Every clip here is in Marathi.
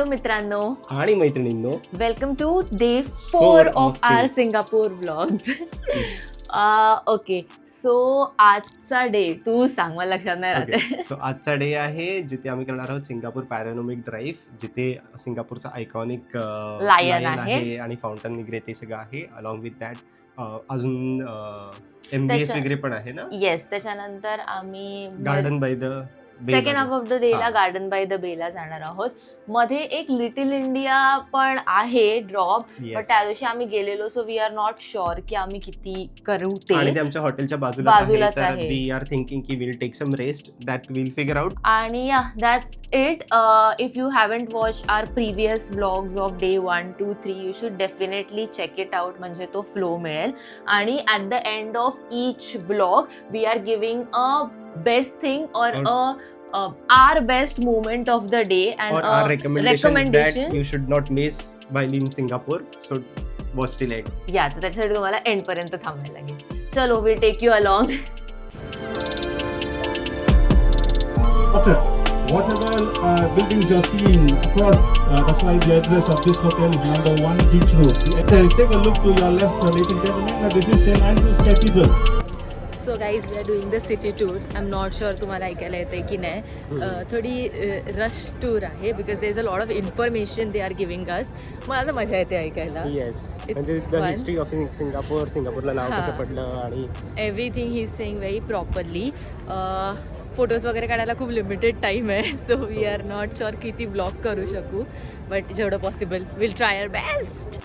हॅलो मित्रांनो आणि मैत्रिणींनो, welcome to day 4 Four of of our Singapore vlogs. Okay, so आजचा डे तू सांग, मला लक्षात नाही राहते. सो आजचा डे आहे जिथे आम्ही करणार आहोत सिंगापूर पॅरानॉमिक ड्राईव्ह, जिथे सिंगापूरचा आयकॉनिक Lion लायन आहे. आहे आणि फाउंटन निग्रे ते सगळं आहे. अलॉंग विथ दॅट अजून MBS वगैरे पण आहे ना. येस, त्याच्यानंतर आम्ही garden by the second half of the डेला हा. गार्डन बाय द बेला जाणार आहोत. मध्ये एक लिटिल इंडिया पण आहे ड्रॉप, पण त्या दिवशी आम्ही गेलेलो, so we are not sure की आम्ही किती करू आणि ते. ते आमच्या हॉटेलच्या बाजूलाच बाजूलाच आहे, तर आहे. वी आर थिंकिंग की will take some rest, that will figure out. आणि that's it. If you haven't watch our previous vlogs of day 1, 2, 3 you should definitely check it out, म्हणजे तो फ्लो मिळेल. आणि at the end of each vlog we are giving a best thing or our best moment of the day and or our recommendations that recommendation. you should not miss while in Singapore, so watch till end. या, तर त्याच्यासाठी तुम्हाला एंड पर्यंत थांबायला लागेल. चलो, we'll take you along. Whatever buildings you're seeing across, that's why the address of this hotel is number 1 Beach Road. Take a look to your left, ladies and gentlemen. This is St. Andrew's Cathedral. So guys, we are doing the city tour. I am not sure तुम्हाला ऐकायला येते की नाही. थोडी रश टूर आहे, because there is a lot of information they are giving us. मला तर मजा येते ऐकायला. येस, It's म्हणजे द fun. हिस्ट्री ऑफ सिंगापूरला नाव हा. कसं पडलं आणि everything he is saying very properly. Photos वगैरे काढायला खूप लिमिटेड टाईम आहे, so we are not sure किती ब्लॉग करू शकू, बट जेवढं possible will try our best.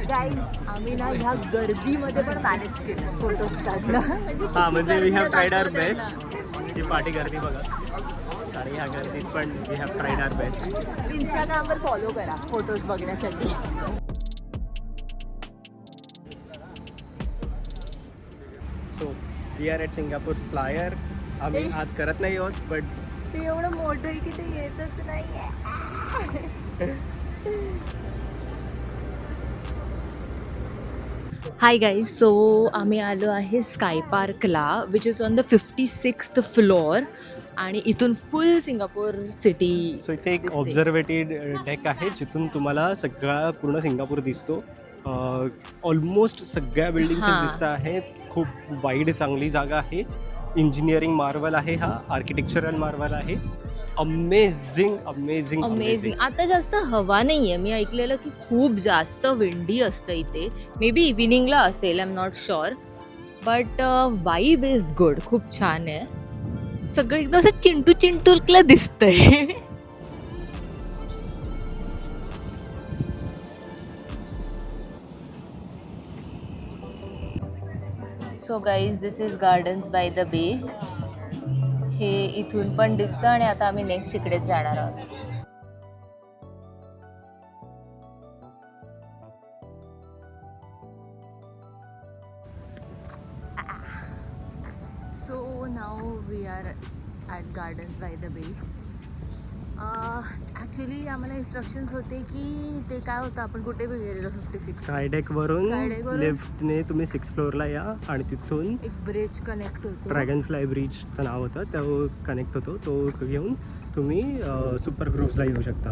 Guys, आम्ही ना ह्या गर्दीमध्ये पण मॅनेज केलं फोटोज काढणं. म्हणजे we have tried our best. ही पार्टी गर्दी बघा, आणि ह्या गर्दीत पण we have tried our best. इंस्टाग्रामवर फॉलो करा फोटोज बघण्यासाठी. So we are at Singapore flyer. आम्ही आज करत नाही आहोत, बट ते एवढं मोठं आहे की ते येतच नाहीये. हाय गाईज, सो आम्ही आलो आहे स्काय पार्कला, which is on the 56th floor, आणि इथून फुल सिंगापूर सिटी. सो इथे एक ऑब्झर्वेटेड डेक आहे, जिथून तुम्हाला सगळा पूर्ण सिंगापूर दिसतो. ऑलमोस्ट सगळ्या बिल्डिंग हां. दिसत आहेत. खूप वाईड चांगली जागा आहे. इंजिनिअरिंग मार्वल आहे, हा आर्किटेक्चरल मार्वल आहे. Amazing amazing amazing. आता जास्त हवा नाहीये, मी ऐकलेलं की खूप जास्त विंडी असतं इथे. मे बी इव्हिनिंगला असेल, I am not sure, but vibe is good. खूप छान आहे. सगळं एकदम असं चिंटू चिंटूला दिसतंय. So guys, this is gardens by the बे. हे इथून पण दिसतं, आणि आता आम्ही नेक्स्ट तिकडेच जाणार आहोत. So now we are at gardens by the bay. Actually आम्हाला इन्स्ट्रक्शन्स होते की ते काय होतं, आपण कुठे गेलेलो 56 स्काय डेक वरून Skydeck-वरून लेफ्टने तुम्ही 6th फ्लोअरला या, आणि तिथून एक ब्रिज कनेक्ट होतो. ड्रॅगन फ्लाय ब्रिजचं नाव होतं, तो कनेक्ट होतो. तो घेऊन तुम्ही सुपर ग्रुव्सला येऊ शकता.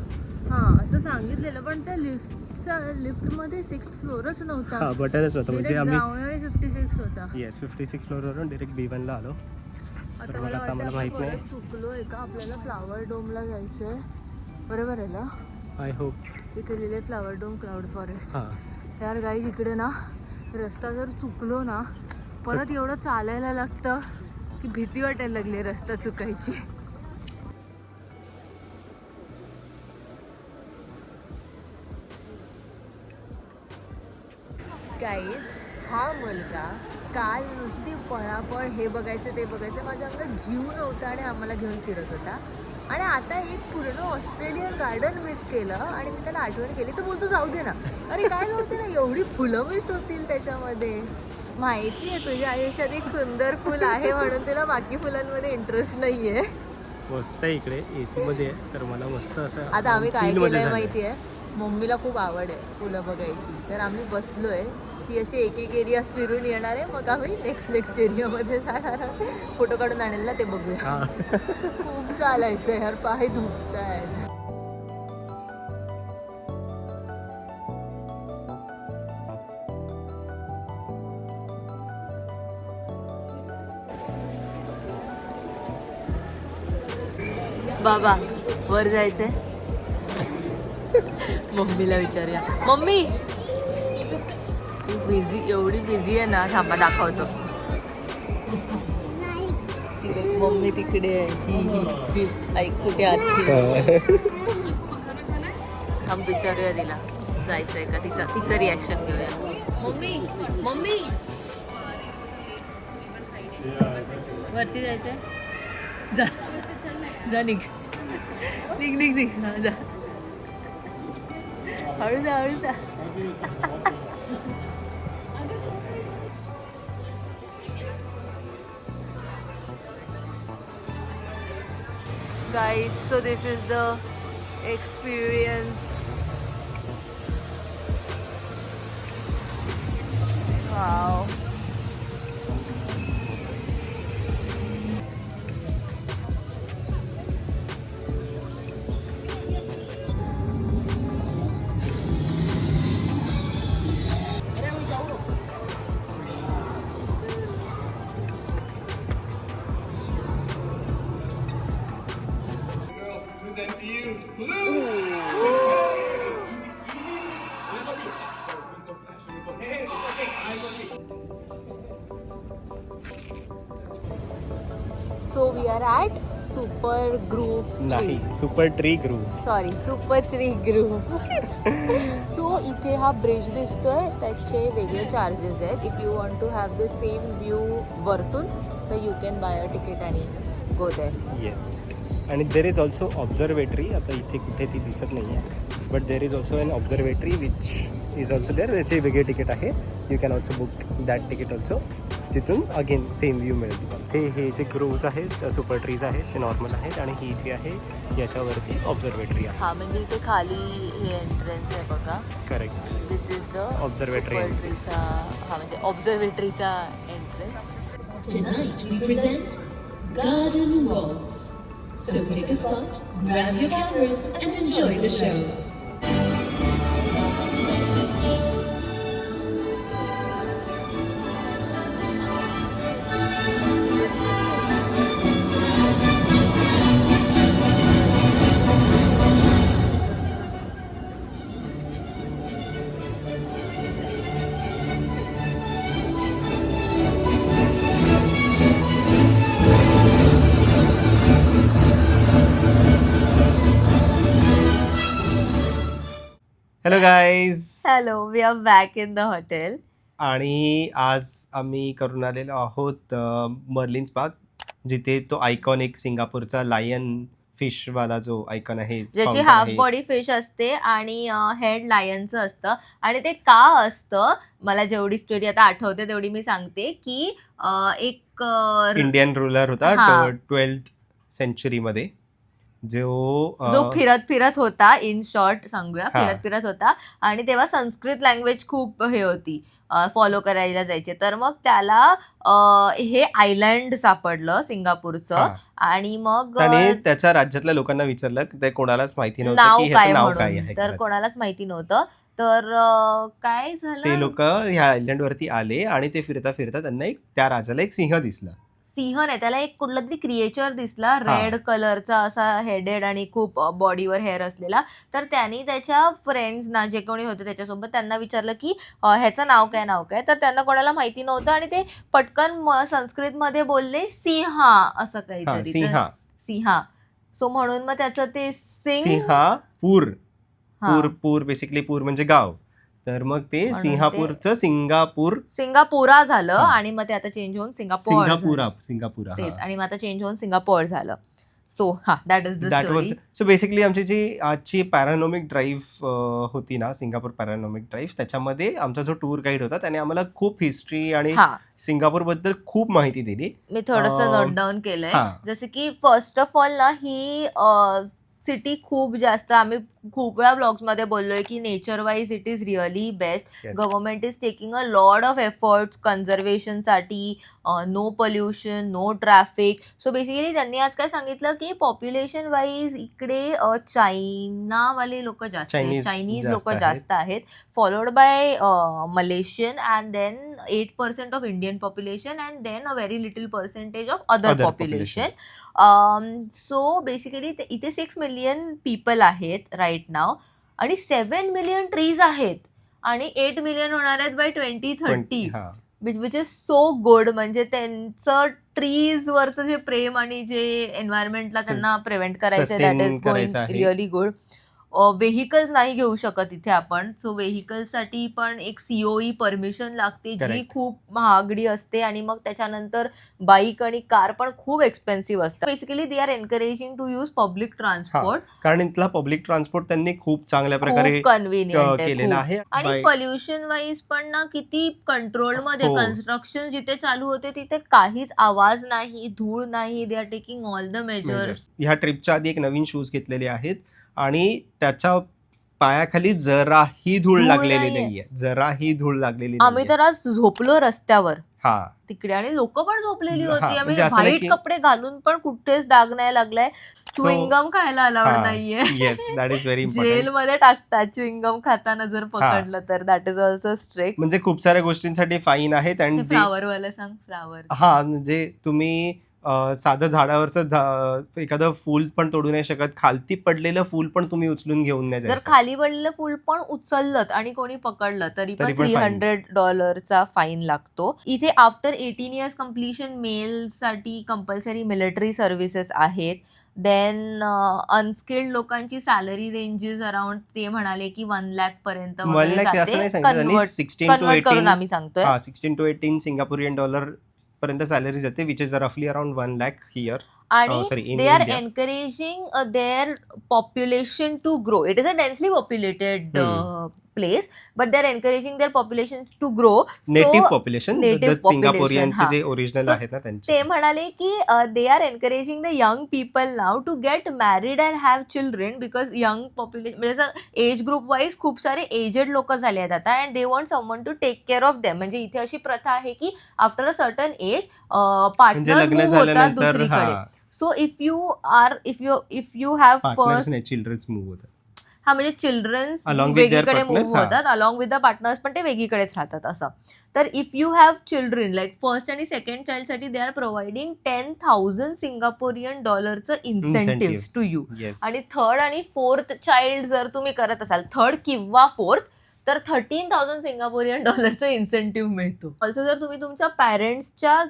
हां, असं सांगितलेलं, पण त्या लिफ्टमध्ये 6th फ्लोअरच नव्हता. हा, बटनच नव्हतं. म्हणजे आम्ही ग्राउंड आणि 56 होता. येस 56 फ्लोअरवरून डायरेक्ट B1ला आलो. आता तर मला आता आम्हाला वाटतं माहित आपण नाही. परत चुकलोय का, आपल्याला फ्लावर डोमला जायचंय. बरोबर आहे ना? I hope. इथे लिहिले फ्लावर डोम क्लाउड फॉरेस्ट. हां, यार गाईज, इकडे ना रस्ता जर चुकलो ना, परत एवढं चालायला लागतं की भीती वाटायला लागली रस्ता चुकायची. गाईज, हा मुलगा काल नुसती पळापळ, हे बघायचं ते बघायचं, माझ्या अंगात जीव नव्हता आणि आम्हाला घेऊन फिरत होता. आणि आता एक पूर्ण ऑस्ट्रेलियन गार्डन मिस केलं, आणि मी त्याला आठवण केली तर बोलतो जाऊ दे ना. अरे काय जाऊ दे ना, एवढी फुलं मिस होतील त्याच्यामध्ये. माहिती आहे तुझ्या आयुष्यात एक सुंदर फुल आहे म्हणून तुला बाकी फुलांमध्ये इंटरेस्ट नाही आहे. मस्त आहे इकडे AC मध्ये आहे, तर मला मस्त असं आता आम्ही काय chill मध्ये केलंय झालंय. माहितीये, मम्मीला खूप आवड आहे फुलं बघायची, तर आम्ही बसलोय, ती अशी एक एक एरियाज फिरून येणार आहे, मग आम्ही नेक्स्ट एरियामध्ये जाणार आहोत. फोटो काढून आणेल ना ते बघूया. हा. खूप चालायचंय यार, पाय दुखत आहेत. बाबा वर जायचंय. मम्मीला विचारूया. मम्मी बिझी, एवढी बिझी आहे ना, थांबा दाखवतो. मम्मी तिकडे आहे. ही ऐक कुठे आली. थांब विचारूया तिला जायचंय का, तिचं रिॲक्शन घेऊया. मम्मी मम्मी वरती जायचंय. जा जा, निघ निघ निघ निघ. हा, जा, हळू जा हळू जा. Guys, so this is the experience. Wow. So we are at Super Groove नाही, Tree. Super tree group. Sorry, super tree group. So इथे हा ब्रिज दिसतोय, त्याचे वेगळे चार्जेस आहेत. If you want to have the same view वरतून, तर you can buy a ticket आणि गो देअर. येस. आणि देर इज ऑल्सो ऑब्झर्वेटरी. आता इथे कुठे ती दिसत नाही आहे, but there is also an observatory which is also there. त्याचे वेगळे तिकीट आहे. You can also book that ticket also, जिथून अगेन सेम व्ह्यू मिळेल तुम्हाला. हे जे ग्रोव्ज आहेत, सुपर ट्रीज आहेत, ते नॉर्मल आहेत, आणि ही जी आहे याच्यावरती ऑब्झर्वेटरी आहे. हा म्हणजे इथे खाली हे एंट्रन्स आहे बघा. Correct. This is the Observatory entry. ट्रीचा, हा म्हणजे ऑब्झर्वेटरीचा entrance. Tonight we present Garden Waltz. So pick a spot, grab your cameras and enjoy the show. Hello guys. Hello, we are back in the hotel. आणि आज आम्ही करून आलेलो आहोत मर्लिन्स बाग, जिथे तो आयकॉनिक सिंगापूरचा लायन फिशवाला जो आयकॉन आहे, ज्याची fountain हाफ आहे. बॉडी फिश असते आणि हेड लायनचं असतं. आणि ते का असतं, मला जेवढी स्टोरी आता आठवते तेवढी मी सांगते, की एक इंडियन रुलर होता हा. 12th सेंचुरीमध्ये, जो फिरत फिरत होता, इन शॉर्ट सांगूया, हा. फिरत फिरत होता. आणि तेव्हा संस्कृत लँग्वेज खूप हे होती, फॉलो करायला जायचे. तर मग त्याला हे आयलँड सापडलं सिंगापूरचं. हा. आणि मग त्याने त्याच्या राज्यातल्या लोकांना विचारलं, ते कोणालाच माहिती नव्हतं नाव की काय ह्याचं नाव काय म्हणून, आहे. तर कोणालाच माहिती नव्हतं. तर काय झालं, ते लोक ह्या आयलंड वरती आले आणि ते फिरता फिरता त्यांना त्या राजाला एक सिंह दिसला. सिंह नाही, त्याला एक कुठला तरी क्रिएचर दिसला, रेड कलरचा असा, हेडेड आणि खूप बॉडीवर हेअर असलेला. तर त्यांनी त्याच्या फ्रेंड्सना, जे कोणी होते त्याच्यासोबत, त्यांना विचारलं की ह्याचं नाव काय. तर त्यांना कोणाला माहिती नव्हतं आणि ते पटकन संस्कृतमध्ये बोलले सिंहा असं हा, काहीतरी. सिंहा. सो म्हणून मग त्याचं ते सिंहापूर. हा. पूर बेसिकली, पूर म्हणजे गाव. तर मग ते म्हणून सिंगापूरचं सिंगापुरा झालं. हा. आणि मग ते आता चेंज होऊन सिंगापूर सिंगापुरा. तेच. आणि मग आता चेंज होऊन सिंगापूर झालं. सो हा that is the that was story. So basically आमची जी आजची पॅरानॉमिक ड्राईव्ह होती ना, सिंगापूर पॅरानॉमिक ड्राईव्ह, त्याच्यामध्ये आमचा जो टूर गाईड होता त्याने आम्हाला खूप हिस्ट्री आणि हा सिंगापूरबद्दल खूप माहिती दिली. मी थोडंसं अं, नोट डाऊन केलंय. हा. जसं की फर्स्ट ऑफ ऑल ना ही सिटी खूप जास्त आम्ही खूप वेळा ब्लॉग्समध्ये बोललोय की nature wise it is really best. Yes. Government is taking a lot of efforts कन्झर्वेशनसाठी, no pollution, no traffic. So basically त्यांनी आज काय सांगितलं की पॉप्युलेशन वाईज इकडे चायनावाले लोक जास्त आहेत, Chinese चायनीज जास्त लोक आहेत. जास्त आहेत, followed by Malaysian and then 8% of Indian population and then a very little percentage of other Other population. populations. So basically इथे 6 मिलियन पीपल आहेत राईट नाव आणि 7 मिलियन ट्रीज आहेत आणि 8 मिलियन होणार आहेत बाय 2030. हा. Which is so good. म्हणजे त्यांचं ट्रीजवरचं जे प्रेम आणि जे एन्व्हायरमेंटला त्यांना प्रिव्हेंट करायचं दॅट Sustain इज करायचं गोइंग आहे. Really good. व्हेकल्स नाही घेऊ शकत इथे आपण. सो व्हेकल्ससाठी पण एक सीओई परमिशन लागते जी Correct. खूप महागडी असते आणि मग त्याच्यानंतर बाईक आणि कार पण खूप एक्सपेन्सिव्ह असतात. Basically they are encouraging to use public transport. कारण इथला पब्लिक ट्रान्सपोर्ट त्यांनी खूप चांगल्या प्रकारे खूप कन्व्हिनियंट आहे केलेला खूप. आहे. आणि By- पोल्युशन वाईज पण ना किती कंट्रोल मध्ये हो. कन्स्ट्रक्शन जिथे चालू होते तिथे काहीच आवाज नाही, धूळ नाही. They are taking all the measures. measures. ह्या ट्रिपच्या आधी एक नवीन शूज घेतलेले आहेत आणि त्याच्या पायाखाली जराही धूळ धूळ लागलेली नाहीये. नाहीये, जराही धूळ लागलेली आम्ही नाहीये. तर आज झोपलो रस्त्यावर हा. तिकडे आणि लोक पण झोपलेली हा, होती. आम्ही म्हणजे असं नाही व्हाईट की- कपडे घालून पण कुठेच डाग नाही लागलाय. च्युइंगम खायला अलाउड नाहीये. Yes, that is very important. जेलमध्ये टाकतात च्युइंगम खाताना जर पकडलं तर. That is also strict. म्हणजे खूप साऱ्या गोष्टींसाठी फाईन आहेत ते आणि फ्लावर वाला सांग. फ्लावर हा, म्हणजे तुम्ही साधं झाडावरचं एखादं फूल पण तोडू नाही शकत. खालती पडलेलं फूल पण तुम्ही उचलून घेऊन नाही जर जायचं. खाली पडलेलं फूल पण उचललं आणि कोणी पकडलं तरी पण तरी पण fine. $300 फाईन लागतो. इथे आफ्टर 18 इयर्स कम्प्लिशन मेल साठी कंपल्सरी मिलिटरी सर्व्हिसेस आहेत. देन अनस्किल्ड लोकांची सॅलरी रेंजेस अराउंड ते म्हणाले की 1 लाख पर्यंत 1 लाख असं नाही सांगितलं त्यांनी. 16 to कन्वर्ट करून 18 आम्ही सांगतोय. 16 to 18 सिंगापुरियन डॉलर पर्यंत सॅलरी जाते, विच इज रफली अराउंड 1 लाख हिअर. आणि sorry, in they are India. Encouraging their population to grow. It is a densely populated place but they are encouraging their population to grow. Native population, native सिंगापोरियनचे population, जे ओरिजिनल So, आहेत ना ते त्यांचे. म्हणाले की they are encouraging the young people now to get married and have children because young population म्हणजे एज ग्रुप वाईज खूप सारे एजेड लोक झाले आहेत आता and they want someone to take care of them. म्हणजे इथे अशी प्रथा आहे की आफ्टर अ सर्टन एज म्हणजे पार्टनर्स लग्न मूव्ह होतात झाल्यानंतर दुसरीकडे. So if you have partners first नाही, चिल्ड्रन्स मूव्ह होतात. हा म्हणजे चिल्ड्रन्स Along with their वेगळीकडे partners, मूव्ह हा. होतात अलॉंग विथ द पार्टनर्स पण ते वेगळीकडेच राहतात असं. तर if you have children like first आणि सेकंड चाइल्डसाठी दे आर प्रोव्हाइडिंग $10,000 सिंगापोरियन डॉलरचं इन्सेंटिव्ह टू यू. Yes. आणि थर्ड आणि फोर्थ चाइल्ड जर तुम्ही करत असाल, थर्ड किंवा फोर्थ, तर $13,000 सिंगापोरियन डॉलरचं इन्सेंटिव्ह मिळतो. ऑल्सो जर तुम्ही तुमच्या पॅरेंट्सच्या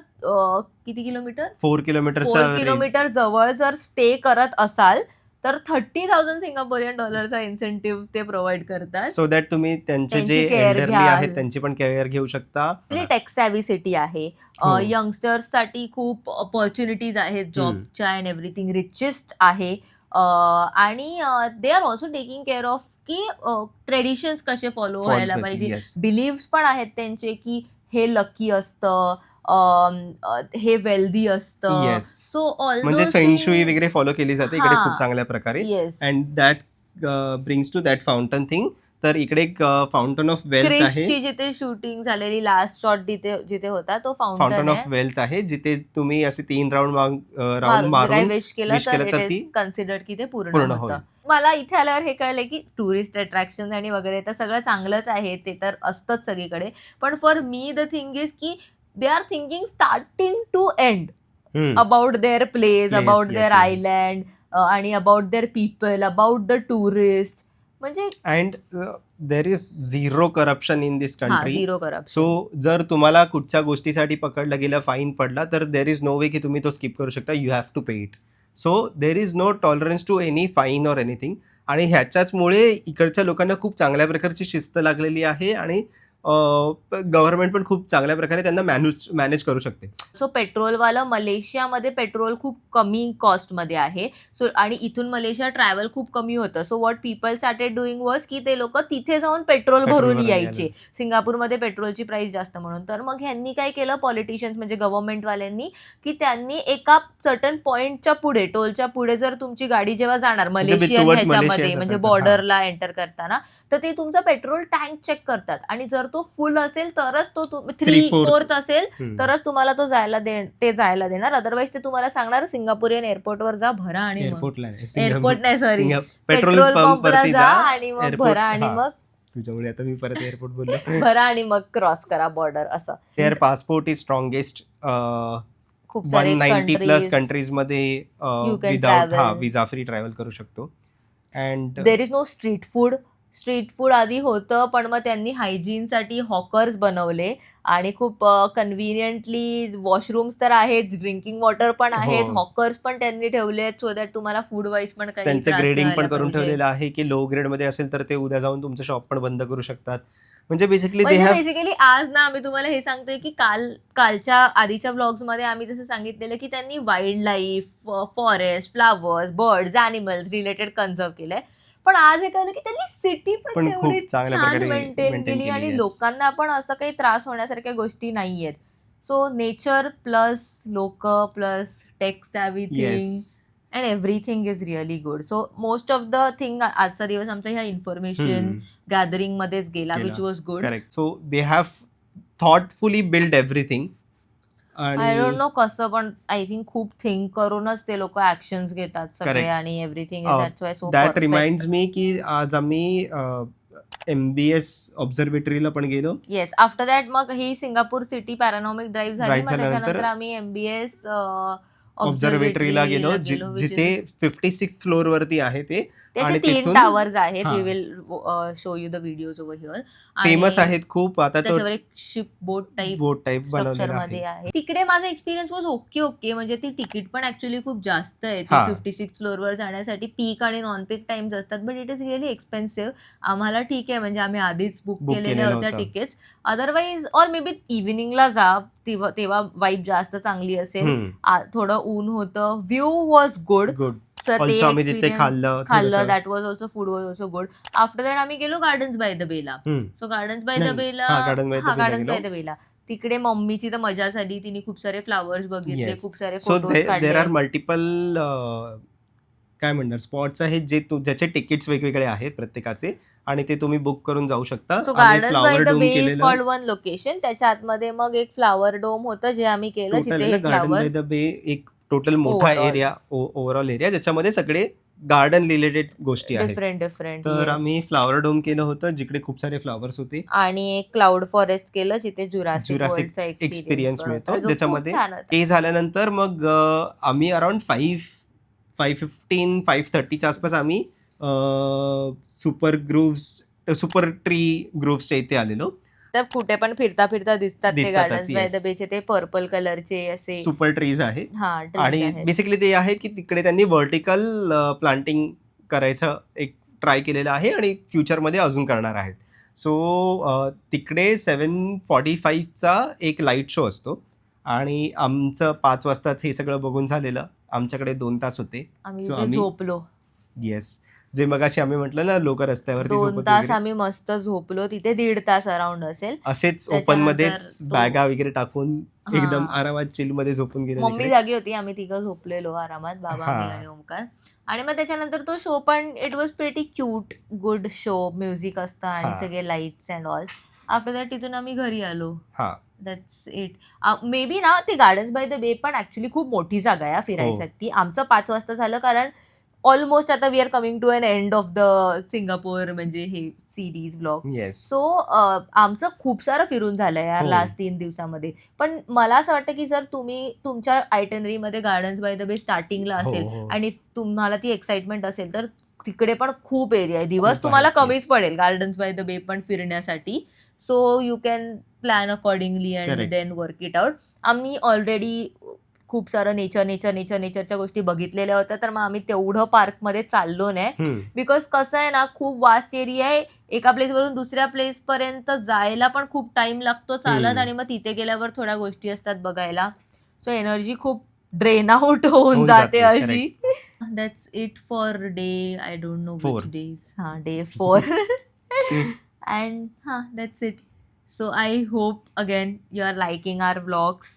किती किलोमीटर 4 किलोमीटरचा 4 किलोमीटर जवळ जर स्टे करत असाल तर $30,000 सिंगापोरियन डॉलरचा इन्सेंटिव्ह ते प्रोव्हाइड करतात. सो दॅट तुम्ही त्यांचे जे त्यांची care एल्डरली घ्या. आहेत त्यांची पण केअर घेऊ शकता. टेक सॅव्ही सिटी आहे. हो. यंगस्टर्ससाठी खूप ऑपॉर्च्युनिटीज आहेत जॉबच्या अँड एव्हरीथिंग. रिचेस्ट आहे आणि they are also taking care of की ट्रेडिशन्स कसे फॉलो व्हायला पाहिजे. Yes. बिलीव्स पण आहेत त्यांचे की हे लकी असतं, हे वेल्दी असतं. Yes. सो ऑल म्हणजे फेंगशुई वगैरे फॉलो केली जाते इकडे हा. खूप चांगल्या प्रकारे. Yes. And that brings to that fountain thing. तर इकडे एक फाउंटन ऑफ वेल्थ आहे. क्रिशची जिथे शूटिंग झालेली लास्ट शॉट जिथे होता तो फाउंटन फाउंटन ऑफ वेल्थ आहे, जिथे तुम्ही असे 3 राऊंड मारून विश केलं wish केलं तर तर इट ती इज कन्सिडर्ड की ते पूर्ण पूर्ण होतं. होईल. मला इथे आल्यावर हे कळलं की टुरिस्ट अट्रॅक्शन आणि वगैरे तर सगळं चांगलंच आहे, ते तर असतंच सगळीकडे. पण for me the thing is की they are thinking starting to end about their place, Yes, about yes, their yes. Island आणि about their people, about the tourist. म्हणजे and there is zero corruption in this country. Zero corruption. So जर तुम्हाला कुठच्या गोष्टीसाठी पकडलं गेलं, फाईन पडला, तर देर इज नो वे की तुम्ही तो स्किप करू शकता. You have to pay it. So there is no tolerance to any fine or anything. आणि ह्याच्याचमुळे इकडच्या लोकांना खूप चांगल्या प्रकारची शिस्त लागलेली आहे आणि गव्हर्नमेंट पण खूप चांगल्या प्रकारे त्यांना मॅनेज करू शकते. सो पेट्रोलवाला मलेशियामध्ये पेट्रोल खूप कमी कॉस्टमध्ये आहे. सो आणि इथून मलेशिया ट्रॅव्हल खूप कमी होतं. So what people started doing was की ते लोक तिथे जाऊन पेट्रोल भरून भरायला यायचे. सिंगापूरमध्ये पेट्रोलची प्राइस जास्त म्हणून. तर मग ह्यांनी काय केलं, पॉलिटिशियन्स म्हणजे गव्हर्नमेंटवाल्यांनी, की त्यांनी एका सर्टन पॉईंटच्या पुढे, टोलच्या पुढे जर तुमची गाडी जेव्हा जाणार मलेशियन towards ह्याच्यामध्ये मलेशिया म्हणजे जातात, बॉर्डरला एंटर करताना, तर ते तुमचा पेट्रोल टँक चेक करतात आणि जर तो फुल असेल तरच तो 3/4 असेल तरच तुम्हाला तो जायला देणार. अदरवाईज ते तुम्हाला सांगणार सिंगापोरियन एअरपोर्टवर जा, भरा आणि मग एअरपोर्टला एअरपोर्ट नाही, सॉरी, पेट्रोल पेट्रोल पंपला पंपवरती जा आणि मग airport- भरा आणि हा. मग तुझ्यामुळे आता मी परत एअरपोर्ट बोललो. भरा आणि मग क्रॉस करा बॉर्डर. असं देअर पासपोर्ट इज स्ट्रॉंगेस्ट खूप सारे 190 प्लस countries. कंट्रीज मध्ये You can without travel. Visa free travel करू शकतो. And there is no street food. Street food आधी होतं, पण मग त्यांनी हायजीनसाठी हॉकर्स बनवले आणि खूप कन्व्हिनियंटली वॉशरूम्स तर आहेत, ड्रिंकिंग वॉटर पण आहेत, हो. हॉकर्स पण त्यांनी ठेवले सो दॅट तुम्हाला फूड वाईज पण काही त्यांचं त्रास ग्रेडिंग नाही पण व्हायला करून पाहिजे. ठेवलेलं आहे की लो ग्रेड मध्ये असेल तर ते उद्या जाऊन तुमचं शॉप पण बंद करू शकतात. म्हणजे बेसिकली दे म्हणजे हॅव बेसिकली आज ना आम्ही तुम्हाला हे सांगतोय की कालच्या आधीच्या ब्लॉग्स मध्ये आम्ही जसं सांगितलेलं की त्यांनी wild life, forest, flowers, birds, animals related conserve केलंय. पण आज हे कळलं की त्यांनी सिटी पण पण खूप तेवढी चांगल्या छान प्रकारे मेंटेन maintain केली केली, आणि yes. लोकांना पण असं काही त्रास होण्यासारख्या गोष्टी नाहीयेत. सो नेचर प्लस लोक plus tech savvy thing yes. And everything is really good. So most of the thing आजचा दिवस आमचा ह्या इन्फॉर्मेशन गॅदरिंग मध्येच गेला, which was good. Correct. So they have thoughtfully build everything. I don't know कसं, पण आय थिंक खूप थिंक करूनच ते लोक ऍक्शन्स घेतात सगळे Correct. आणि everything Oh, that's why so that reminds me की आज आम्ही MBS ऑब्झर्वेटरीला पण गेलो. येस. आफ्टर दॅट मग ही सिंगापूर सिटी पॅरानॉमिक ड्राईव्ह झाली. Drive मग झाल्यानंतर त्याच्यानंतर आम्ही MBS ऑब्झर्वेटरीला गेलो जिथे 56 फ्लोअर वरती आहे ते. त्याचे आणि 3 तिथून टावर्स आहेत. हा. We will show you the videos over here. Famous आहेत खूप. आता तो त्याच्यावर एक ship boat type boat type structure बनवलेला मध्ये आहे. आहे. तिकडे माझा एक्सपिरियन्स वॉज ओके. म्हणजे ती तिकीट पण ऍक्च्युली खूप जास्त आहे. हा. 56 फ्लोअरवर जाण्यासाठी पीक आणि नॉन पीक टाइम्स असतात, but it is really expensive. आम्हाला ठीक आहे, म्हणजे आम्ही आधीच बुक Book केलेल्या केलेलं होत्या होतं. तिकीट्स. अदरवाईज और मे बी इव्हिनिंगला जा, तेव्हा वाईब जास्त चांगली असेल. थोडं ऊन होतं. View was good. Good. Also आम्ही तिथे खाल्लं. That was also food was also good. After that आम्ही गेलो गार्डन्स बाय द बेला. सो गार्डन्स बाय द नाही. बेला, Gardens by the Bay ला गार्डन्स बाय गेलो. द बेला तिकडे मम्मीची तर मजा झाली. तिने खूप सारे फ्लावर्स बघितले, Yes. खूप सारे सो फोटोज देर आर काढले. मल्टिपल काय म्हणणार स्पॉट्स आहेत ज्याचे तिकीट्स वेगवेगळे आहेत प्रत्येकाचे आणि ते तुम्ही बुक करून जाऊ शकता. सो आम्ही gardens flower by the dome bay is केलेलं. Called one location. त्याच्या आतमध्ये मग एक फ्लावर डोम होतं जे आम्ही केलं, टोटल जिथे हे गार्डन बाय फ्लावर्स द बे एक टोटल मोठा Overall. एरिया, ओव्हरऑल एरिया, ज्याच्यामध्ये सगळे गार्डन रिलेटेड गोष्टी आहेत. डिफरंट. तर आम्ही फ्लावर डोम केलं होतं जिकडे खूप सारे फ्लावर्स होते. आणि एक क्लाउड फॉरेस्ट केलं जिथे जुरासिक Jurassic वर्ल्डचा एक्सपिरियन्स एक्सपिरियन्स मिळतो, ज्याच्यामध्ये ते झाल्यानंतर मग आम्ही अराउंड 5:30च्या आसपास आम्ही सुपर ट्री ग्रुव्सच्या इथे आलेलो. तर कुठे पण फिरता दिसतात ते दिसतातच, गार्डन्स बाय द yes. बेचे, ते पर्पल कलरचे असे सुपर ट्रीज आहे. trees आणि आहेत. बेसिकली ते आहेत की तिकडे त्यांनी व्हर्टिकल प्लांटिंग करायचं एक ट्राय केलेलं आहे आणि फ्युचरमध्ये अजून करणार आहेत. सो तिकडे 7:45चा एक लाईट शो असतो आणि आमचं 5 वाजताच हे सगळं बघून झालेलं. आमच्याकडे 2 तास होते. आम्ही So तिथे आम्ही- झोपलो. येस, जे मगाशी आम्ही म्हटलं ना लोक रस्त्यावरती 2 झोपत तास वगैरे, आम्ही मस्त झोपलो तिथे. 1.5 तास अराउंड असेल. असेच त्याच्यानंतर ओपन मध्येच तो- बॅगा वगैरे टाकून हा. एकदम आरामात चिल मध्ये झोपून गेले. मम्मी जागी होती, आम्ही तिघं झोपलेलो आरामात, बाबा, हा. मी आणि ओमकार. आणि मग त्याच्यानंतर तो शो पण it was pretty cute, good show. Music असतं आणि हा. सगळे lights and all. After that तिथून आम्ही घरी आलो. हा. That's it. मे बी ना ते गार्डन्स बाय द बे पण ऍक्च्युली खूप मोठी जागा आहे फिरायसाठी. आमचं 5 वाजता झालं कारण ऑलमोस्ट आता we are coming to an end of the Singapore म्हणजे हे सिरीज ब्लॉग. येस. सो आमचं खूप सारं फिरून झालंय यार हो. लास्ट 3 दिवसामध्ये. पण मला असं वाटतं की जर तुम्ही तुमच्या आयटनरीमध्ये गार्डन्स बाय द बे स्टार्टिंगला हो, असेल हो. आणि तुम्हाला ती एक्साइटमेंट असेल तर तिकडे पण खूप एरिया आहे. दिवस खूप तुम्हाला आहे, कमीच yes. पडेल गार्डन्स बाय द बे पण फिरण्यासाठी. So you can plan accordingly and Correct. Then work it out. आम्ही ऑलरेडी खूप सारं नेचरच्या गोष्टी बघितलेल्या होत्या, तर मग आम्ही तेवढं पार्कमध्ये चाललो नाही. बिकॉज कसं आहे ना, खूप वास्ट एरिया आहे. एका प्लेसवरून दुसऱ्या प्लेस पर्यंत जायला पण खूप टाइम लागतो चालत, हम्म. आणि मग तिथे गेल्यावर थोड्या गोष्टी असतात बघायला. सो एनर्जी खूप ड्रेन आउट होऊन होऊन जाते जाते, अशी. That's it for day, I don't know Four. Which days. हां, डे 4. अँड हां, that's it. So I hope again you are liking our vlogs,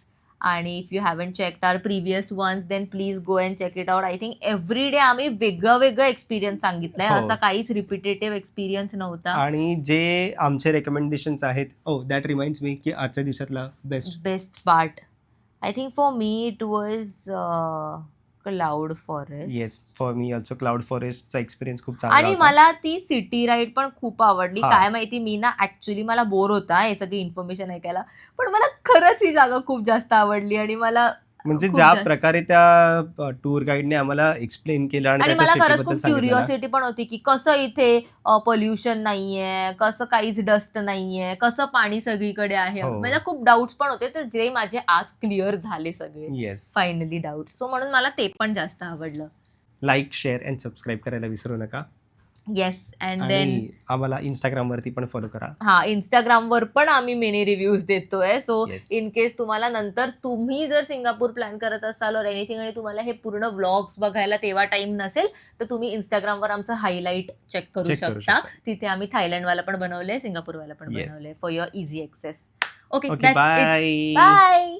आणि if you haven't checked our previous ones then please go and check it out. I think every day आम्ही वेगळं वेगळं एक्सपिरियन्स सांगितलंय, हो. असा काहीच रिपिटेटिव्ह एक्सपिरियन्स नव्हता. आणि जे आमचे रेकमेंडेशन्स आहेत, दॅट रिमाइंड्स मी की आजच्या दिवसातला best best part, I think for me it was cloud forest. Yes, for me also cloud फॉरेस्टचा एक्सपिरियन्स खूप चांगला आणि होता. मला ती सिटी राईड पण खूप आवडली. हा. काय माहिती, मी ना ऍक्च्युली मला बोर होता हे सगळी इन्फॉर्मेशन ऐकायला, पण मला खरंच ही जागा खूप जास्त आवडली, आणि मला म्हणजे खूप ज्या जास्त- प्रकारे त्या टूर गाईडने आम्हाला एक्सप्लेन केलं आणि आणि त्याच्या मला खरंच सिटीबद्दल खूप सांगितलं ना. क्युरिओसिटी पण होती की कसं इथे पोल्युशन नाहीये, कसं काहीच डस्ट नाहीये, कसं पाणी सगळीकडे आहे. हो. म्हणजे खूप डाऊट्स पण होते, तर जे माझे आज क्लिअर झाले सगळे येस, फायनली डाऊट. सो म्हणून मला ते पण जास्त आवडलं. लाईक, शेअर अँड सबस्क्राईब करायला विसरू नका. येस, अँड देन आणि आम्हाला इंस्टाग्रामवरती पण फॉलो करा. हा, इंस्टाग्रामवर पण आम्ही मिनी रिव्ह्यूज देतोय. So Yes. इन केस तुम्हाला नंतर तुम्ही जर सिंगापूर प्लॅन करत असाल और एनिथिंग, आणि तुम्हाला हे पूर्ण व्लॉग्स बघायला तेव्हा टाइम नसेल, तर तुम्ही इंस्टाग्रामवर आमचं हायलाईट चेक करू Check करू शकता. शकता. तिथे आम्ही थायलंडवाला पण बनवलंय, सिंगापूरवाला पण Yes. बनवलंय for your easy access. Okay, okay, bye. Bye.